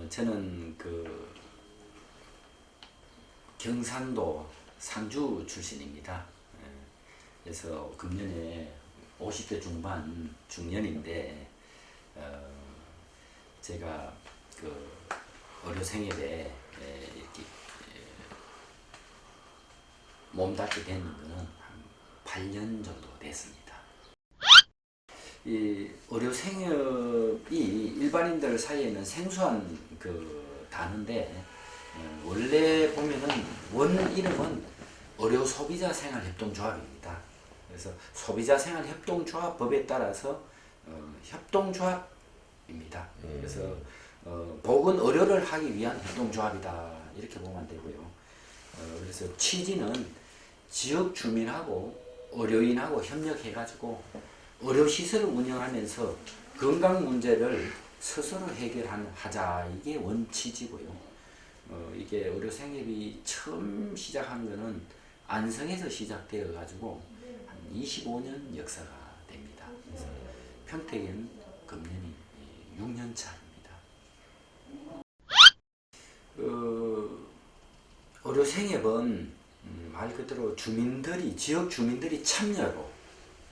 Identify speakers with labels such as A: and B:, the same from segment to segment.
A: 저는 그 경상도 상주 출신입니다. 그래서 금년에 50대 중반 중년인데 제가 그 의료생활에 이렇게 몸담게 된 거는 한 8년 정도 됐습니다. 이 의료생업이 일반인들 사이에는 생소한 그 단어인데 원래 보면은 원 이름은 의료소비자생활협동조합입니다. 그래서 소비자생활협동조합법에 따라서 협동조합입니다. 그래서 보건 의료를 하기 위한 협동조합이다 이렇게 보면 되고요. 그래서 취지는 지역 주민하고 의료인하고 협력해가지고 의료시설을 운영하면서 건강 문제를 스스로 해결하자 이게 원칙이고요. 이게 의료생업이 처음 시작한 거는 안성에서 시작되어 가지고 한 25년 역사가 됩니다. 그래서 평택은 금년이 6년 차입니다. 의료생업은 말 그대로 지역 주민들이 참여로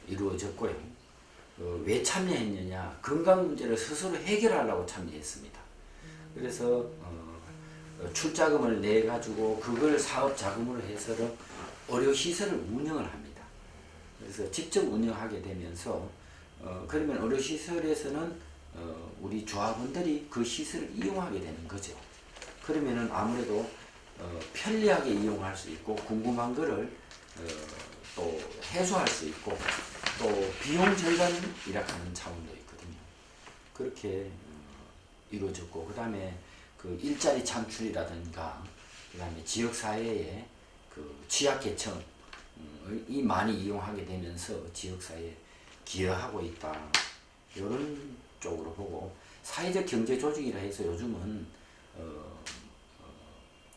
A: 이루어졌고요. 왜 참여했느냐? 건강 문제를 스스로 해결하려고 참여했습니다. 그래서 출자금을 내 가지고 그걸 사업 자금으로 해서 의료시설을 운영을 합니다. 그래서 직접 운영하게 되면서 그러면 의료시설에서는 우리 조합원들이 그 시설을 이용하게 되는 거죠. 그러면은 아무래도 편리하게 이용할 수 있고 궁금한 거를 또 해소할 수 있고 또 비용 절감을 일으키는 차원도 있거든요. 그렇게 이루어졌고 그 다음에 그 일자리 창출이라든가 그 다음에 지역사회에 그 취약계층이 많이 이용하게 되면서 지역사회에 기여하고 있다. 이런 쪽으로 보고 사회적 경제조직이라 해서 요즘은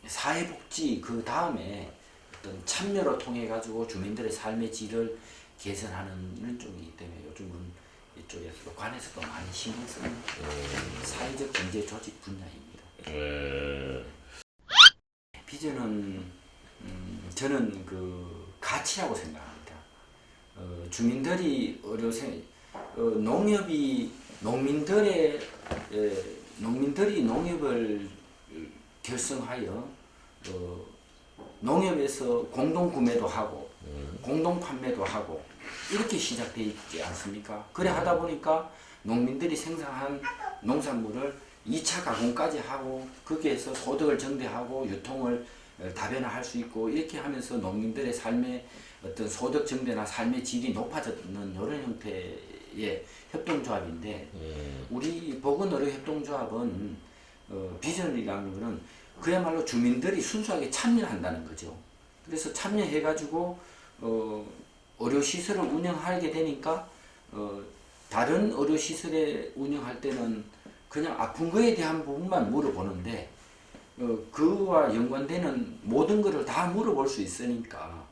A: 사회복지 그 다음에 어떤 참여로 통해 가지고 주민들의 삶의 질을 개선하는 이런 쪽이기 때문에 요즘은 이쪽에서도 관에서도 많이 신경 쓰는 사회적 경제 조직 분야입니다. 비전은 저는 그 가치라고 생각합니다. 주민들이 농민들이 농협을 결성하여 농협에서 공동 구매도 하고 공동 판매도 하고 이렇게 시작되어 있지 않습니까? 그래 하다 보니까 농민들이 생산한 농산물을 2차 가공까지 하고 거기에서 소득을 증대하고 유통을 다변화할 수 있고 이렇게 하면서 농민들의 삶의 어떤 소득 증대나 삶의 질이 높아졌는 이런 형태의 협동조합인데 우리 보건의료협동조합은 비전이라는 것은 그야말로 주민들이 순수하게 참여한다는 거죠. 그래서 참여해가지고 의료시설을 운영하게 되니까 다른 의료시설에 운영할 때는 그냥 아픈 거에 대한 부분만 물어보는데 그와 연관되는 모든 것을 다 물어볼 수 있으니까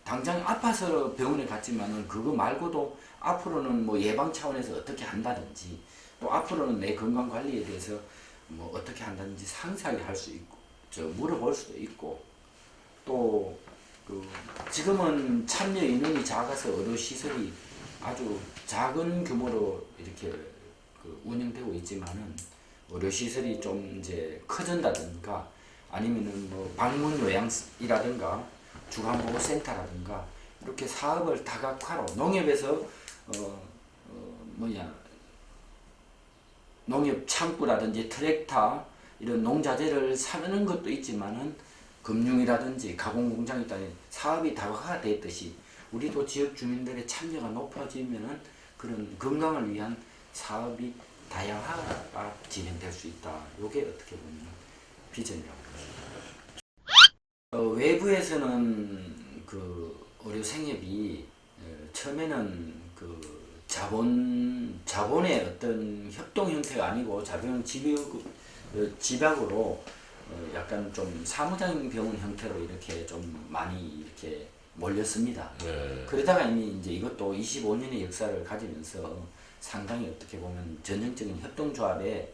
A: 당장 아파서 병원에 갔지만은 그거 말고도 앞으로는 뭐 예방 차원에서 어떻게 한다든지 또 앞으로는 내 건강 관리에 대해서 뭐 어떻게 한다든지 상세하게 할 수 있고 물어볼 수도 있고 또 지금은 참여 인원이 작아서 의료시설이 아주 작은 규모로 이렇게 운영되고 있지만은 의료시설이 좀 이제 커진다든가 아니면은 뭐 방문 요양이라든가 주간보호센터라든가 이렇게 사업을 다각화로 농협에서 농협 창구라든지 트랙터 이런 농자재를 사는 것도 있지만은 금융이라든지 가공공장이 있다는 사업이 다각화되어 있듯이 우리도 지역 주민들의 참여가 높아지면은 그런 건강을 위한 사업이 다양화가 진행될 수 있다. 이게 어떻게 보면 비전이라고 합니다. 외부에서는 그 의료생업이 처음에는 그 자본의 어떤 협동 형태가 아니고 자본 집약으로 약간 좀 사무장 병원 형태로 이렇게 좀 많이 이렇게 몰렸습니다. 그러다가 이제 이것도 25년의 역사를 가지면서 상당히 어떻게 보면 전형적인 협동조합의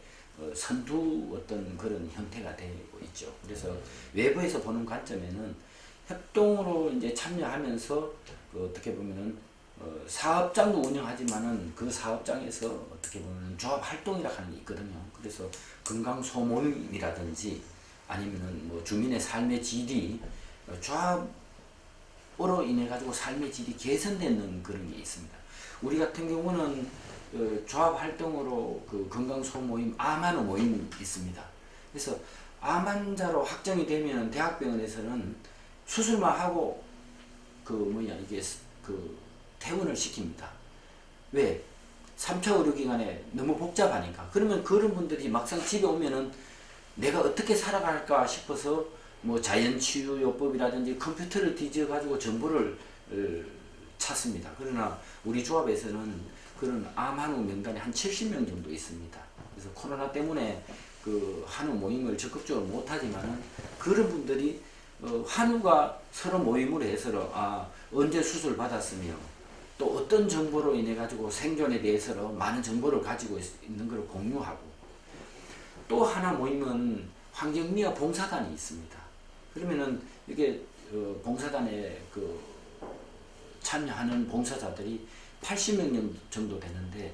A: 선두 어떤 그런 형태가 되고 있죠. 그래서 외부에서 보는 관점에는 협동으로 이제 참여하면서 어떻게 보면은 사업장도 운영하지만은 그 사업장에서 어떻게 보면 조합 활동이라 하는 게 있거든요. 그래서 건강 소모임이라든지 아니면은 뭐 주민의 삶의 질이 조합으로 인해 가지고 삶의 질이 개선되는 그런 게 있습니다. 우리 같은 경우는 조합 활동으로 그 건강 소모임 암환우 모임이 있습니다. 그래서 암 환자로 확정이 되면 대학병원에서는 수술만 하고 이게 퇴원을 시킵니다. 왜? 3차 의료기관에 너무 복잡하니까. 그러면 그런 분들이 막상 집에 오면은 내가 어떻게 살아갈까 싶어서 뭐 자연치유요법이라든지 컴퓨터를 뒤져 가지고 정보를 찾습니다. 그러나 우리 조합에서는 그런 암 한우 명단이 한 70명 정도 있습니다. 그래서 코로나 때문에 그 한우 모임을 적극적으로 못하지만은 그런 분들이 한우가 서로 모임으로 해서 언제 수술 받았으며 또 어떤 정보로 인해 가지고 생존에 대해서 많은 정보를 가지고 있는 것을 공유하고, 또 하나 모임은 환경미화 봉사단이 있습니다. 그러면은 이게 봉사단에 참여하는 봉사자들이 80명 정도 되는데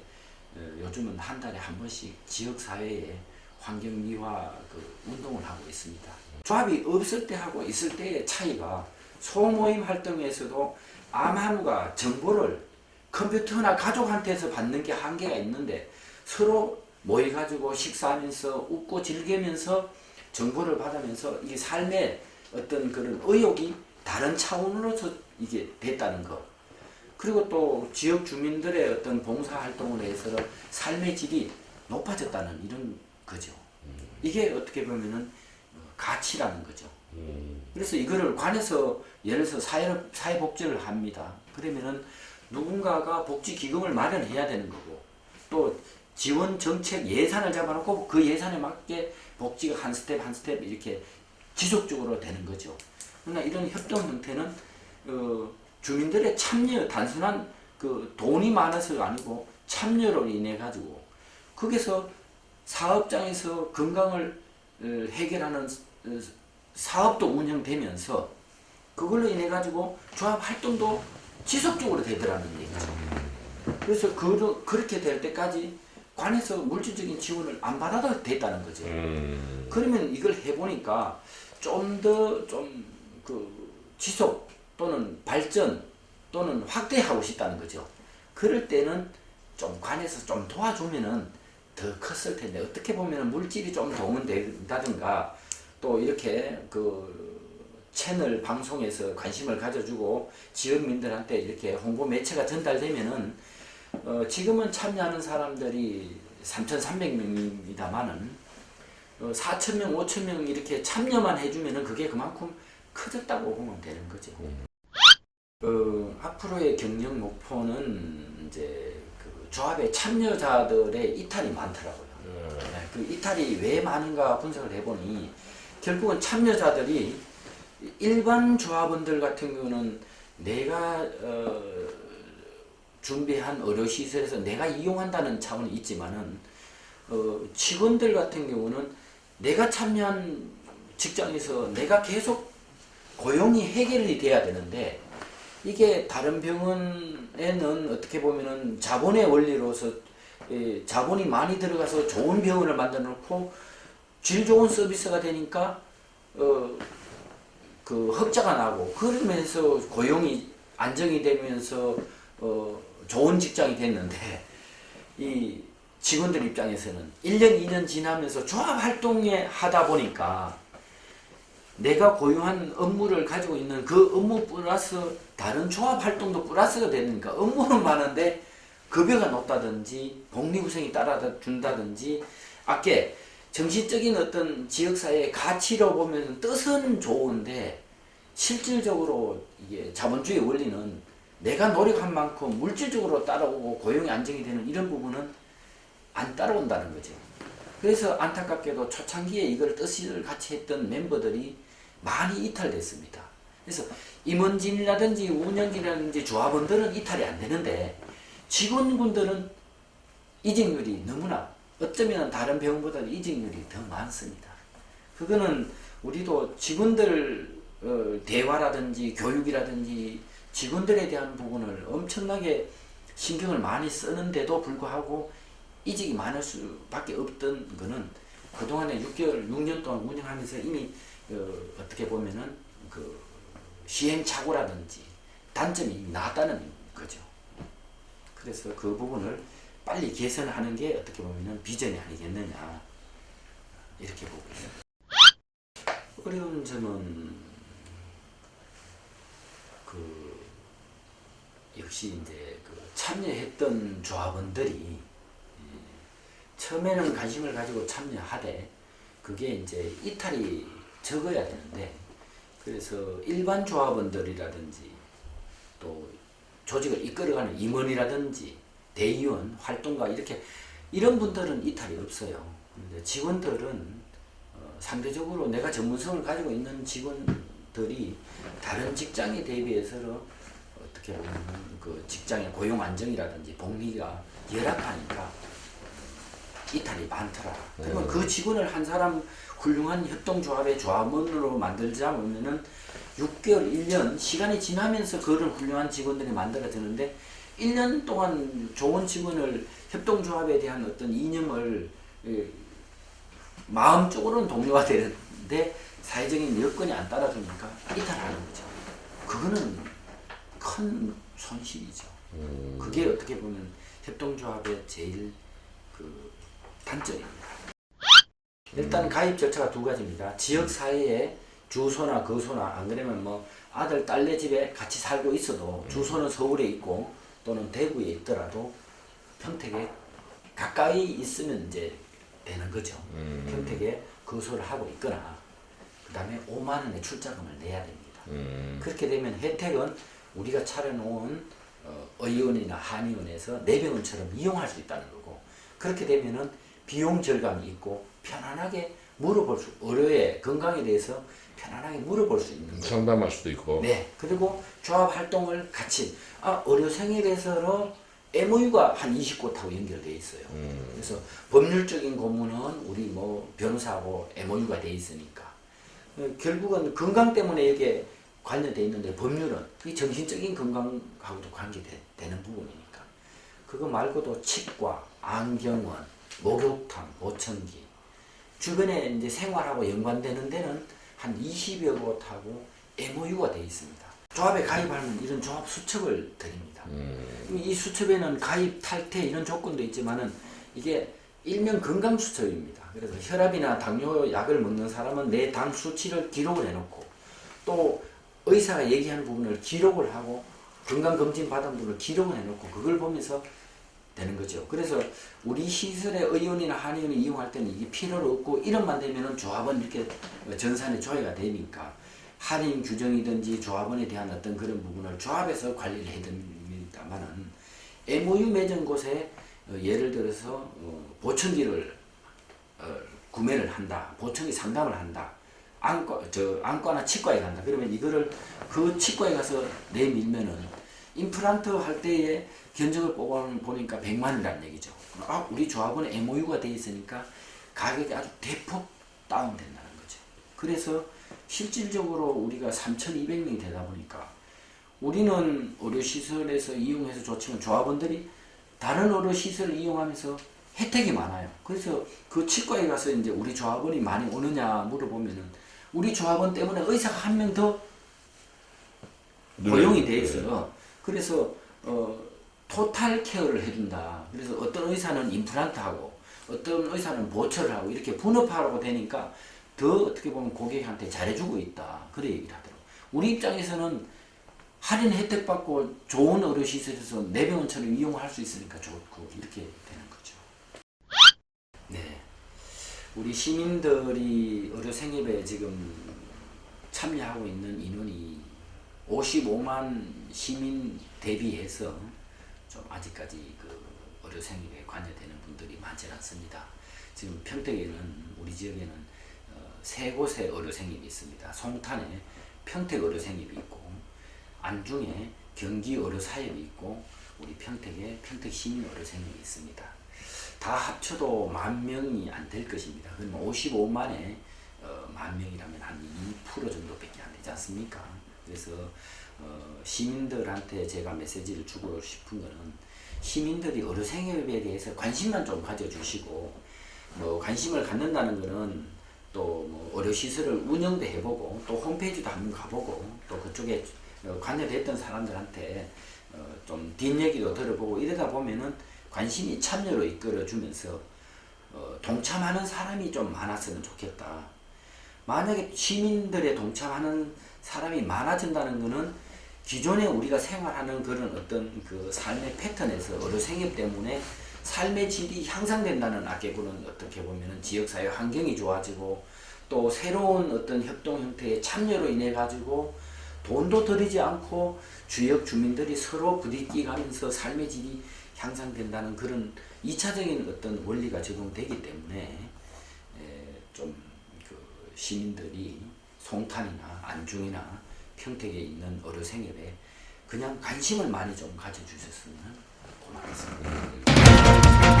A: 요즘은 한 달에 한 번씩 지역사회에 환경미화 운동을 하고 있습니다. 조합이 없을 때 하고 있을 때의 차이가, 소모임 활동에서도 암한우가 정보를 컴퓨터나 가족한테서 받는 게 한계가 있는데 서로 모여가지고 식사하면서 웃고 즐기면서 정보를 받으면서 이 삶의 어떤 그런 의욕이 다른 차원으로서 이게 됐다는 것. 그리고 또 지역 주민들의 어떤 봉사활동을 해서 삶의 질이 높아졌다는 이런 거죠. 이게 어떻게 보면은 가치라는 거죠. 그래서 이거를 관에서 예를 들어서 사회복지를 합니다. 그러면은 누군가가 복지기금을 마련해야 되는 거고, 또 지원 정책 예산을 잡아놓고 그 예산에 맞게 복지가 한 스텝 한 스텝 이렇게 지속적으로 되는 거죠. 그러나 이런 협동 형태는 주민들의 참여, 단순한 돈이 많아서가 아니고 참여로 인해 가지고 거기서 사업장에서 건강을 해결하는 사업도 운영되면서 그걸로 인해 가지고 조합 활동도 지속적으로 되더라는 얘기죠. 그래서 그렇게 될 때까지 관에서 물질적인 지원을 안 받아도 됐다는 거죠. 그러면 이걸 해보니까 좀 더 지속 또는 발전 또는 확대하고 싶다는 거죠. 그럴 때는 좀 관에서 좀 도와주면은 더 컸을 텐데, 어떻게 보면 물질이 좀 도움이 된다든가 또 이렇게 채널 방송에서 관심을 가져주고 지역민들한테 이렇게 홍보 매체가 전달되면은 지금은 참여하는 사람들이 3,300명입니다만은 4,000명, 5,000명 이렇게 참여만 해주면은 그게 그만큼 커졌다고 보면 되는 거죠. 앞으로의 경영 목표는 이제 조합의 참여자들의 이탈이 많더라고요. 네, 그 이탈이 왜 많은가 분석을 해보니 결국은 참여자들이 일반 조합원들 같은 경우는 내가 준비한 의료시설에서 내가 이용한다는 차원이 있지만은 직원들 같은 경우는 내가 참여한 직장에서 내가 계속 고용이 해결이 돼야 되는데, 이게 다른 병원에는 어떻게 보면은 자본의 원리로서 자본이 많이 들어가서 좋은 병원을 만들어 놓고 질 좋은 서비스가 되니까 흑자가 나고, 그러면서 고용이 안정이 되면서 좋은 직장이 됐는데, 이 직원들 입장에서는 1년, 2년 지나면서 조합 활동에 하다 보니까 내가 고유한 업무를 가지고 있는 그 업무 플러스 다른 조합 활동도 플러스가 되니까 업무는 많은데 급여가 높다든지 복리후생이 따라준다든지, 아까 정신적인 어떤 지역사회의 가치로 보면 뜻은 좋은데 실질적으로 이게 자본주의 원리는 내가 노력한 만큼 물질적으로 따라오고 고용이 안정이 되는 이런 부분은 안 따라온다는 거죠. 그래서 안타깝게도 초창기에 이걸 뜻을 같이 했던 멤버들이 많이 이탈됐습니다. 그래서 임원진이라든지 운영진이라든지 조합원들은 이탈이 안 되는데 직원분들은 이직률이 너무나 어쩌면 다른 병원보다 이직률이 더 많습니다. 그거는 우리도 직원들 대화라든지 교육이라든지 직원들에 대한 부분을 엄청나게 신경을 많이 쓰는데도 불구하고 이직이 많을 수밖에 없던 거는 그동안에 6년 동안 운영하면서 이미 어떻게 보면은 그 시행착오라든지 단점이 이미 나왔다는 거죠. 그래서 그 부분을 빨리 개선하는 게 어떻게 보면은 비전이 아니겠느냐 이렇게 보고 있습니다. 어려운 점은 그 역시 이제 그 참여했던 조합원들이 처음에는 관심을 가지고 참여하되 그게 이제 이탈이 적어야 되는데, 그래서 일반 조합원들이라든지 또 조직을 이끌어가는 임원이라든지 대의원, 활동가 이런 분들은 이탈이 없어요. 근데 직원들은 상대적으로 내가 전문성을 가지고 있는 직원들이 다른 직장에 대비해서는 어떻게 보면 그 직장의 고용 안정이라든지 복리가 열악하니까 이탈이 많더라. 그러면 그 직원을 한 사람 훌륭한 협동조합의 조합원으로 만들자면은 6개월, 1년 시간이 지나면서 그런 훌륭한 직원들이 만들어지는데 1년 동안 좋은 직원을 협동조합에 대한 어떤 이념을 마음적으로는 동료가 되는데 사회적인 여건이 안 따라주니까 이탈하는 거죠. 그거는 큰 손실이죠. 그게 어떻게 보면 협동조합의 제일 그 단점입니다. 일단 가입 절차가 두 가지입니다. 지역사회에 주소나 거소나 안 그러면 뭐 아들 딸네 집에 같이 살고 있어도 주소는 서울에 있고 또는 대구에 있더라도 평택에 가까이 있으면 이제 되는 거죠. 평택에 거소를 하고 있거나 그 다음에 5만 원의 출자금을 내야 됩니다. 그렇게 되면 혜택은 우리가 차려놓은 의원이나 한의원에서 내병원처럼 이용할 수 있다는 거고, 그렇게 되면은 비용 절감이 있고 편안하게 물어볼 수, 의료의 건강에 대해서 편안하게 물어볼 수 있는 거죠.
B: 상담할 수도 있고.
A: 네. 그리고 조합 활동을 같이 의료생협에서는 MOU가 한 20곳하고 연결되어 있어요. 그래서 법률적인 고문은 우리 뭐 변호사하고 MOU가 되어 있으니까 결국은 건강 때문에 이게 관련되어 있는데 법률은 이 정신적인 건강하고도 관계되는 부분이니까 그거 말고도 치과, 안경원, 목욕탕, 보청기 주변에 이제 생활하고 연관되는 데는 한 20여 곳하고 MOU가 되어 있습니다. 조합에 가입하면 이런 조합 수첩을 드립니다. 이 수첩에는 가입, 탈퇴 이런 조건도 있지만은 이게 일명 건강 수첩입니다. 그래서 혈압이나 당뇨 약을 먹는 사람은 내 당 수치를 기록을 해놓고 또 의사가 얘기하는 부분을 기록을 하고 건강검진 받은 부분을 기록을 해놓고 그걸 보면서 되는 거죠. 그래서 우리 시설의 의원이나 한의원을 이용할 때는 이게 필요로 없고 이런만 되면은 조합원 이렇게 전산에 조회가 되니까 할인 규정이든지 조합원에 대한 어떤 그런 부분을 조합에서 관리를 해드립니다만은 MOU 맺은 곳에 예를 들어서 보청기를 구매를 한다, 보청기 상담을 한다, 안과나 치과에 간다. 그러면 이거를 그 치과에 가서 내밀면은 임플란트 할 때에 견적을 보니까 100만 원이라는 얘기죠. 우리 조합원에 MOU가 돼 있으니까 가격이 아주 대폭 다운된다는 거죠. 그래서 실질적으로 우리가 3,200명이 되다 보니까 우리는 의료시설에서 이용해서 좋지만 조합원들이 다른 의료시설을 이용하면서 혜택이 많아요. 그래서 그 치과에 가서 이제 우리 조합원이 많이 오느냐 물어보면은 우리 조합원 때문에 의사가 한 명 더 고용이 돼 있어요. 그래서 토탈 케어를 해준다. 그래서 어떤 의사는 임플란트하고 어떤 의사는 보철을 하고 이렇게 분업하라고 되니까 더 어떻게 보면 고객한테 잘해주고 있다. 그래 얘기를 하더라고요. 우리 입장에서는 할인 혜택 받고 좋은 의료시설에서 내병원처럼 이용할 수 있으니까 좋고 이렇게 되는 거죠. 네, 우리 시민들이 의료생협에 지금 참여하고 있는 인원이 55만 시민 대비해서 좀 아직까지 그 의료생협에 관여되는 분들이 많지 않습니다. 지금 평택에는 우리 지역에는 세 곳의 의료생협이 있습니다. 송탄에 평택 의료생협이 있고 안중에 경기 의료사협이 있고 우리 평택에 평택 시민 의료생협이 있습니다. 다 합쳐도 10,000명이 안 될 것입니다. 그러면 55만에 10,000명이라면 한 2% 정도밖에 안 되지 않습니까? 그래서 시민들한테 제가 메시지를 주고 싶은 거는 시민들이 어르생협에 대해서 관심만 좀 가져주시고 뭐 관심을 갖는다는 거는 또뭐 의료시설을 운영도 해보고 또 홈페이지도 한번 가보고 또 그쪽에 관여됐던 사람들한테 좀 뒷얘기도 들어보고 이러다 보면은 관심이 참여로 이끌어주면서 동참하는 사람이 좀 많았으면 좋겠다. 만약에 시민들의 동참하는 사람이 많아진다는 것은 기존에 우리가 생활하는 그런 어떤 그 삶의 패턴에서 의료생협 때문에 삶의 질이 향상된다는 악개구는 어떻게 보면은 지역사회 환경이 좋아지고 또 새로운 어떤 협동 형태의 참여로 인해 가지고 돈도 들이지 않고 주역 주민들이 서로 부딪히 가면서 삶의 질이 향상된다는 그런 2차적인 어떤 원리가 적용되기 때문에 좀 그 시민들이 송탄이나 안중이나 평택에 있는 의료생협에 그냥 관심을 많이 좀 가져주셨으면 고맙겠습니다.